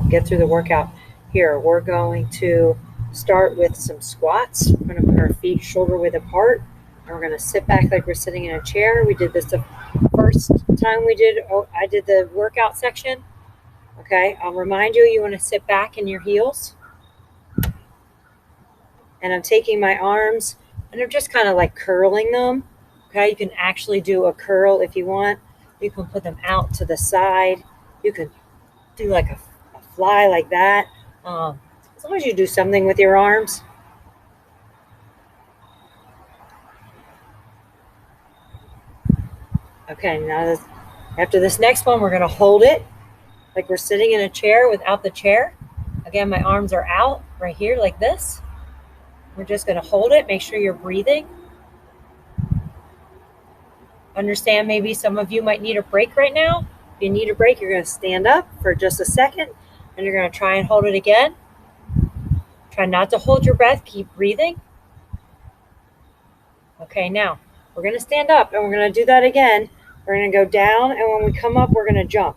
get through the workout. Here, we're going to start with some squats. We're going to put our feet shoulder width apart, and we're going to sit back like we're sitting in a chair. We did this the first time I did the workout section. Okay, I'll remind you, you want to sit back in your heels. And I'm taking my arms, and I'm just kind of like curling them. Okay, you can actually do a curl if you want. You can put them out to the side. You can do like a fly like that. As long as you do something with your arms. Okay, now after this next one, we're going to hold it like we're sitting in a chair without the chair. Again, my arms are out right here like this. We're just going to hold it. Make sure you're breathing. Understand maybe some of you might need a break right now. If you need a break, you're going to stand up for just a second, and you're going to try and hold it again. Try not to hold your breath. Keep breathing. Okay, now we're going to stand up, and we're going to do that again. We're going to go down, and when we come up, we're going to jump.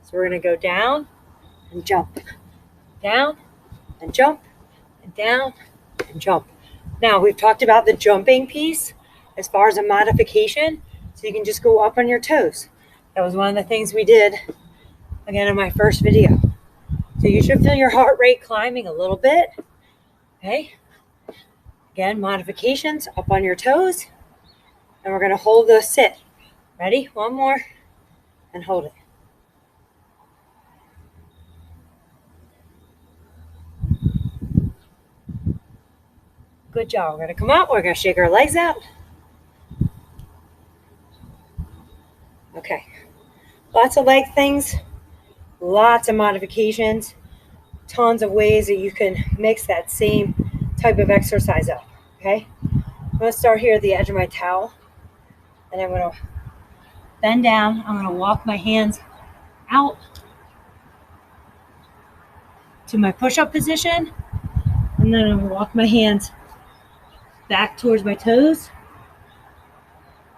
So we're going to go down and jump, down and jump, and down and jump. Now, we've talked about the jumping piece as far as a modification, so you can just go up on your toes. That was one of the things we did, again, in my first video. So you should feel your heart rate climbing a little bit. Okay. Again, modifications, up on your toes. And we're going to hold the sit. Ready? One more. And hold it. Good job. We're going to come up. We're going to shake our legs out. Okay. Lots of leg things. Lots of modifications. Tons of ways that you can mix that same type of exercise up. Okay. I'm going to start here at the edge of my towel. And I'm going to bend down. I'm going to walk my hands out to my push-up position. And then I'm going to walk my hands back towards my toes.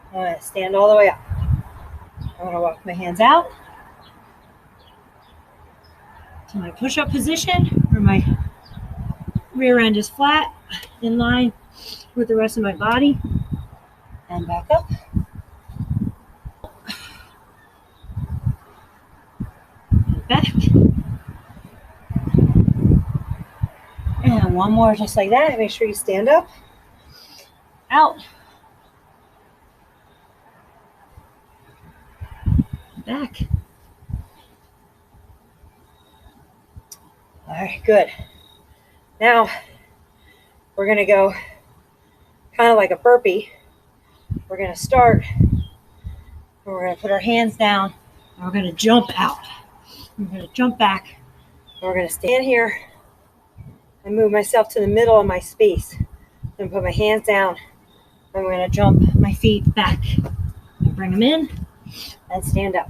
I'm going to stand all the way up. I'm going to walk my hands out to my push-up position where my rear end is flat, in line with the rest of my body. And back up. And back. And one more just like that. Make sure you stand up. Out. Back. All right, good. Now we're going to go kind of like a burpee. We're going to start, and we're going to put our hands down, and we're going to jump out. We're going to jump back, and we're going to stand here and move myself to the middle of my space. I'm going to put my hands down, and we're going to jump my feet back and bring them in and stand up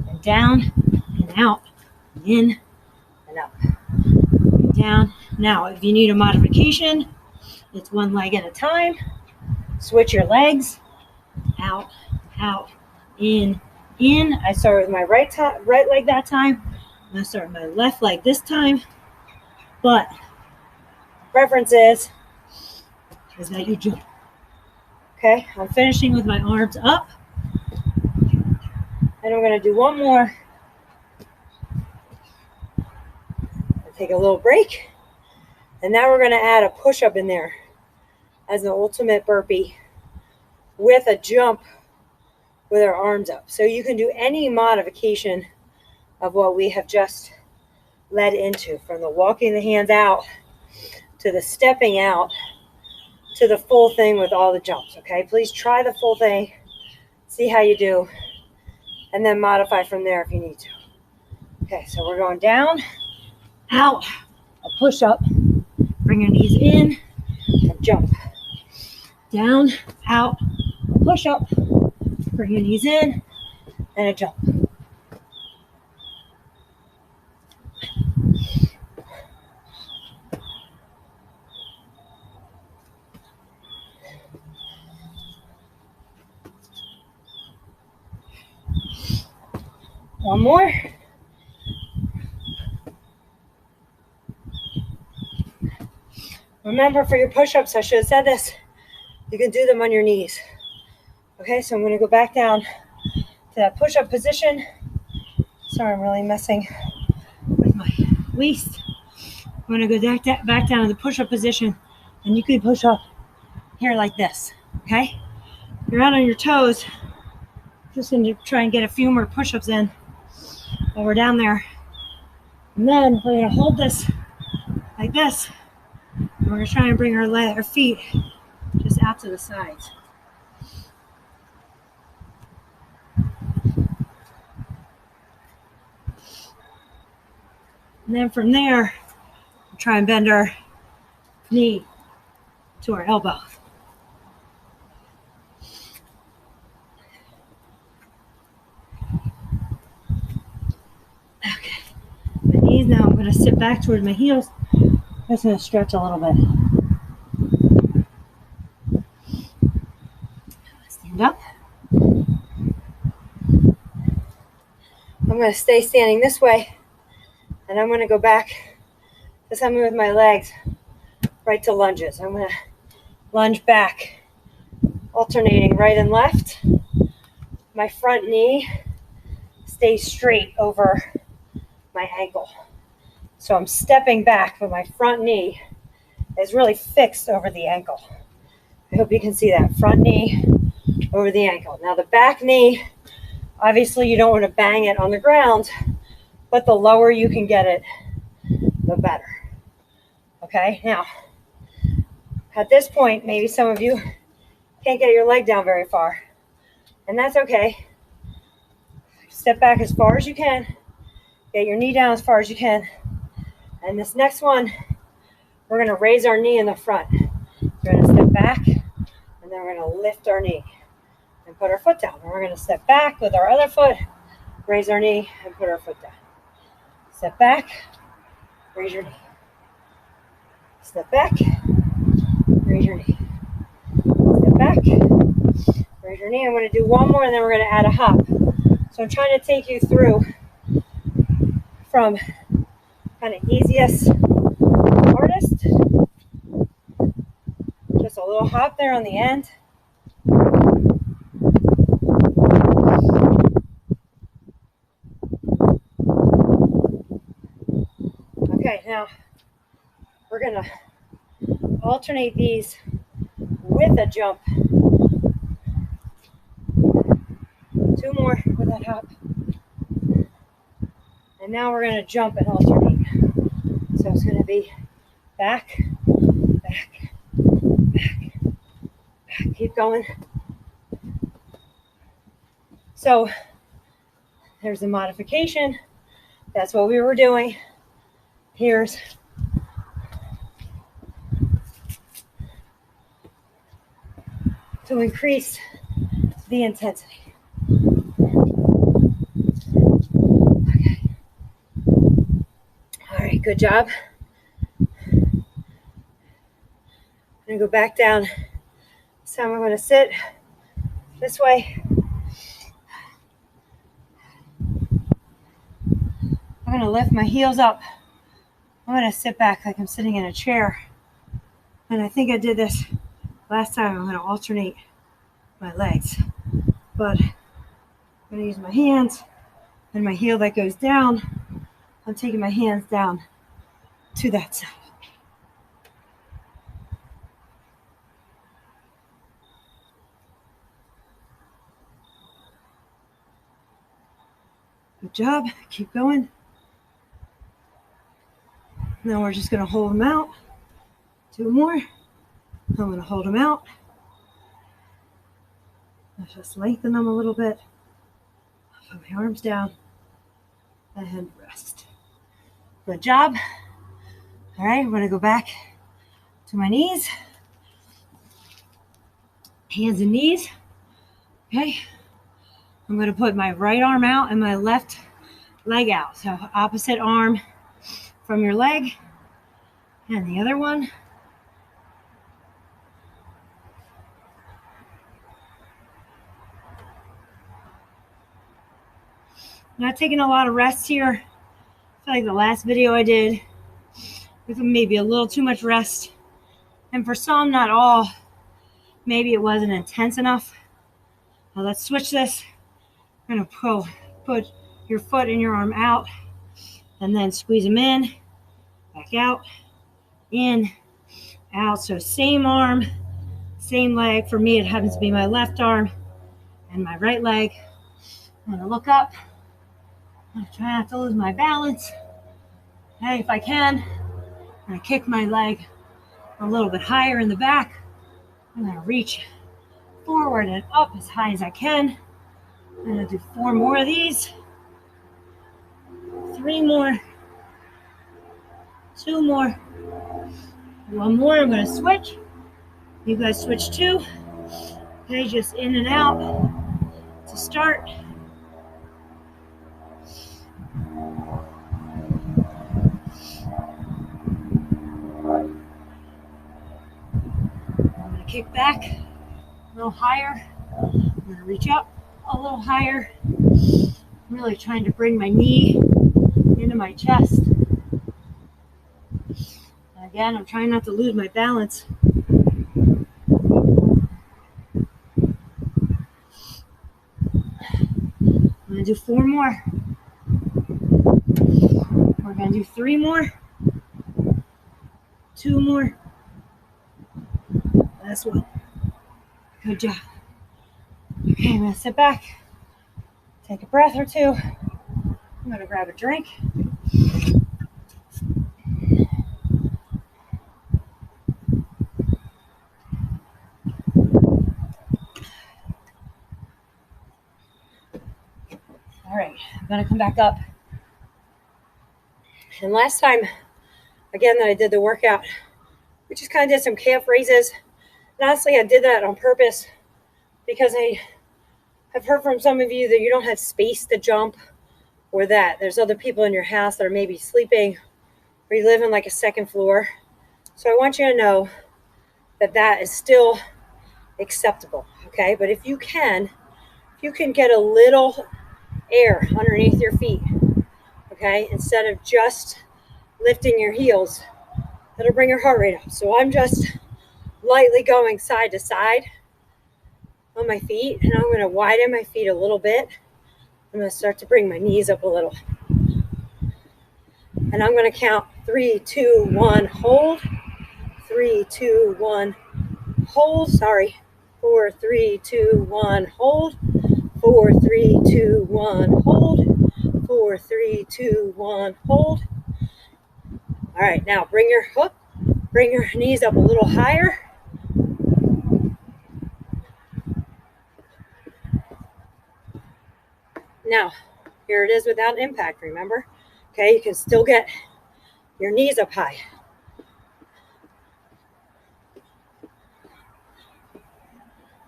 and down and out and in and up and down. Now, if you need a modification, it's one leg at a time. Switch your legs. Out, out, in, in. I start with my right leg that time. I'm going to start with my left leg this time. But preference is that you jump. Okay, I'm finishing with my arms up. And I'm going to do one more. I'll take a little break. And now we're going to add a push-up in there as an ultimate burpee with a jump with our arms up. So you can do any modification of what we have just led into, from the walking the hands out to the stepping out to the full thing with all the jumps. Okay, please try the full thing, see how you do, and then modify from there if you need to. Okay, so we're going down, out, a push up, bring your knees in, and jump. Down, out, a push up, bring your knees in, and a jump. One more. Remember, for your push-ups, I should have said this, you can do them on your knees. Okay, so I'm going to go back down to that push-up position. Sorry, I'm really messing with my waist. I'm going to go back down to the push-up position, and you can push up here like this, okay? You're out on your toes. Just going to try and get a few more push-ups in while we're down there. And then we're going to hold this like this. And we're going to try and bring our feet just out to the sides. And then from there, we'll try and bend our knee to our elbow. Okay. My knees now, I'm going to sit back towards my heels. I'm just going to stretch a little bit. Stand up. I'm going to stay standing this way, and I'm going to go back to something with my legs right to lunges. I'm going to lunge back, alternating right and left. My front knee stays straight over my ankle. So I'm stepping back, but my front knee is really fixed over the ankle. I hope you can see that. Front knee over the ankle. Now the back knee, obviously you don't want to bang it on the ground, but the lower you can get it, the better. Okay, now, at this point, maybe some of you can't get your leg down very far, and that's okay. Step back as far as you can, get your knee down as far as you can, and this next one, we're going to raise our knee in the front. We're going to step back, and then we're going to lift our knee and put our foot down. And we're going to step back with our other foot, raise our knee, and put our foot down. Step back, raise your knee. Step back, raise your knee. Step back, raise your knee. I'm going to do one more, and then we're going to add a hop. So I'm trying to take you through from kind of easiest to hardest. Just a little hop there on the end. Okay, now we're going to alternate these with a jump. 2 more with that hop. And now we're going to jump and alternate. So it's going to be back, back, back, back. Keep going. So there's the modification. That's what we were doing. Here's to increase the intensity. Okay. All right, good job. I'm going to go back down. This time I'm going to sit this way. I'm going to lift my heels up. I'm going to sit back like I'm sitting in a chair. And I think I did this last time. I'm going to alternate my legs. But I'm going to use my hands and my heel that goes down. I'm taking my hands down to that side. Good job. Keep going. Now we're just going to hold them out. 2 more. I'm going to hold them out. Let's just lengthen them a little bit. Put my arms down and rest. Good job. All right, I'm going to go back to my knees. Hands and knees. Okay. I'm going to put my right arm out and my left leg out. So opposite arm from your leg and the other one. Not taking a lot of rest here. I feel like the last video I did with maybe a little too much rest. And for some, not all, maybe it wasn't intense enough. Now let's switch this. I'm gonna put your foot and your arm out and then squeeze them in, back out, in, out. So same arm, same leg. For me, it happens to be my left arm and my right leg. I'm gonna look up. I'm gonna try not to lose my balance. Hey, if I can, I'm gonna kick my leg a little bit higher in the back. I'm gonna reach forward and up as high as I can. I'm gonna do 4 more of these. 3 more. 2 more. 1 more. I'm gonna switch. You guys switch too. Okay, just in and out to start. I'm gonna kick back a little higher. I'm gonna reach up a little higher. I'm really trying to bring my knee into my chest. And again, I'm trying not to lose my balance. I'm gonna do 4 more. We're gonna do 3 more. 2 more. Last one. Good job. Okay, I'm gonna sit back, take a breath or two. I'm gonna grab a drink. All right, I'm gonna come back up. And last time, again, that I did the workout, we just kind of did some calf raises. And honestly, I did that on purpose because I've heard from some of you that you don't have space to jump, or that there's other people in your house that are maybe sleeping, or you live in like a second floor. So I want you to know that that is still acceptable, okay? But if you can get a little air underneath your feet, okay, instead of just lifting your heels, that'll bring your heart rate up. So I'm just lightly going side to side on my feet, and I'm going to widen my feet a little bit. I'm going to start to bring my knees up a little. And I'm going to count 3, 2, 1, hold. 3, 2, 1, hold. Sorry. 4, 3, 2, 1, hold. 4, 3, 2, 1, hold. 4, 3, 2, 1, hold. All right, now bring your knees up a little higher. Now, here it is without impact, remember? Okay, you can still get your knees up high.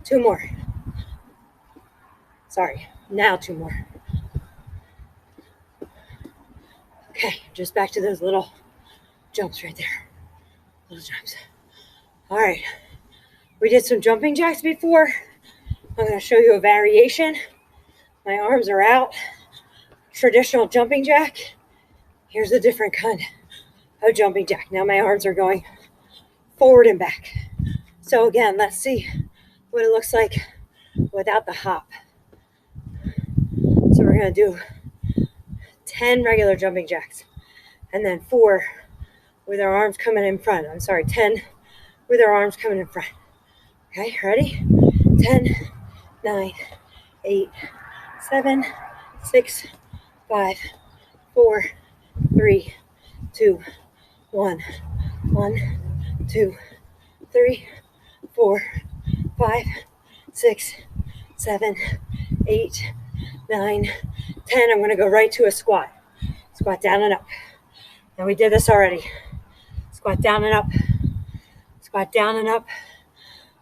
Two more. Sorry, now 2 more. Okay, just back to those little jumps right there. Those jumps. All right, we did some jumping jacks before. I'm going to show you a variation. My arms are out. Traditional jumping jack. Here's a different kind of jumping jack. Now my arms are going forward and back. So again, let's see what it looks like without the hop. So we're going to do 10 regular jumping jacks, and then 4 with our arms coming in front. 10 with our arms coming in front. Okay, ready? 10, 9, 8, 7, 6, 5, 4, 3, 2, 1. 1, 2, 3, 4, 5, 6, 7, 8, 9, 10. I'm going to go right to a squat. Squat down and up. Now we did this already. Squat down and up. Squat down and up.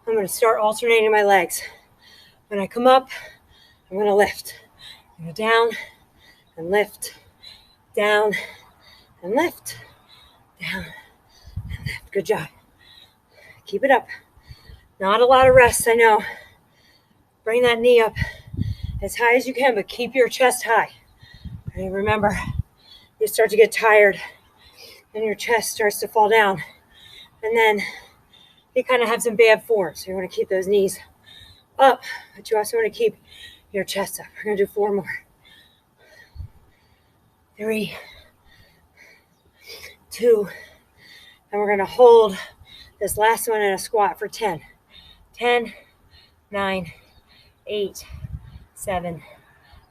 I'm going to start alternating my legs. When I come up, I'm going to lift. Go down and lift. Down and lift. Down and lift. Good job. Keep it up. Not a lot of rest, I know. Bring that knee up as high as you can, but keep your chest high. And remember, you start to get tired and your chest starts to fall down. And then you kind of have some bad form. So you want to keep those knees up, but you also want to keep your chest up. We're going to do 4 more. 3, 2, and we're going to hold this last one in a squat for 10. 10, 9, 8, 7,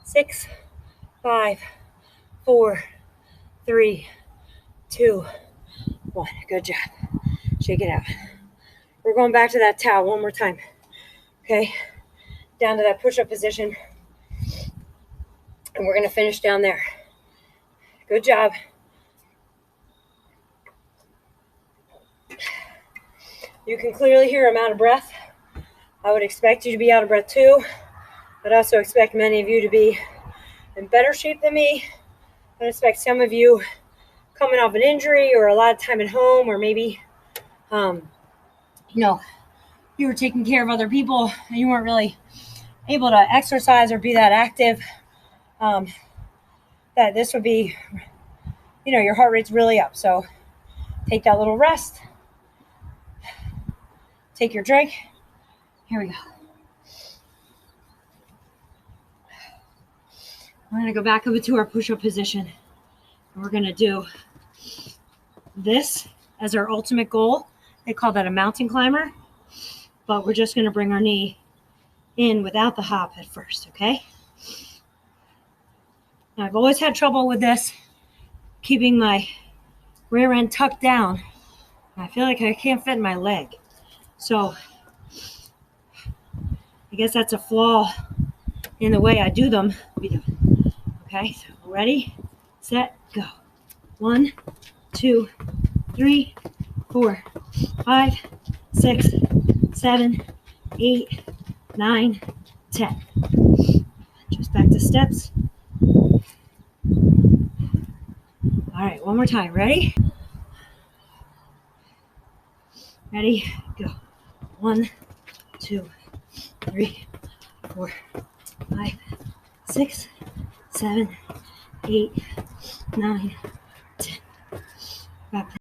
6, 5, 4, 3, 2, 1. Good job. Shake it out. We're going back to that towel one more time. Okay, down to that push-up position. And we're going to finish down there. Good job. You can clearly hear I'm out of breath. I would expect you to be out of breath too. I'd also expect many of you to be in better shape than me. I'd expect some of you coming off an injury or a lot of time at home, or maybe, you were taking care of other people and you weren't really able to exercise or be that active. That this would be, your heart rate's really up. So take that little rest. Take your drink. Here we go. We're going to go back up into our push-up position. And we're going to do this as our ultimate goal. They call that a mountain climber. But we're just going to bring our knee in without the hop at first, okay? Now, I've always had trouble with this, keeping my rear end tucked down. I feel like I can't fit in my leg. So I guess that's a flaw in the way I do them. Okay, so ready, set, go. 1, 2, 3, 4, 5, 6, 7, 8, 9, 10. Just back to steps. All right, one more time. Ready? Ready, go. 1, 2, 3, 4, 5, 6, 7, 8, 9, 10. Back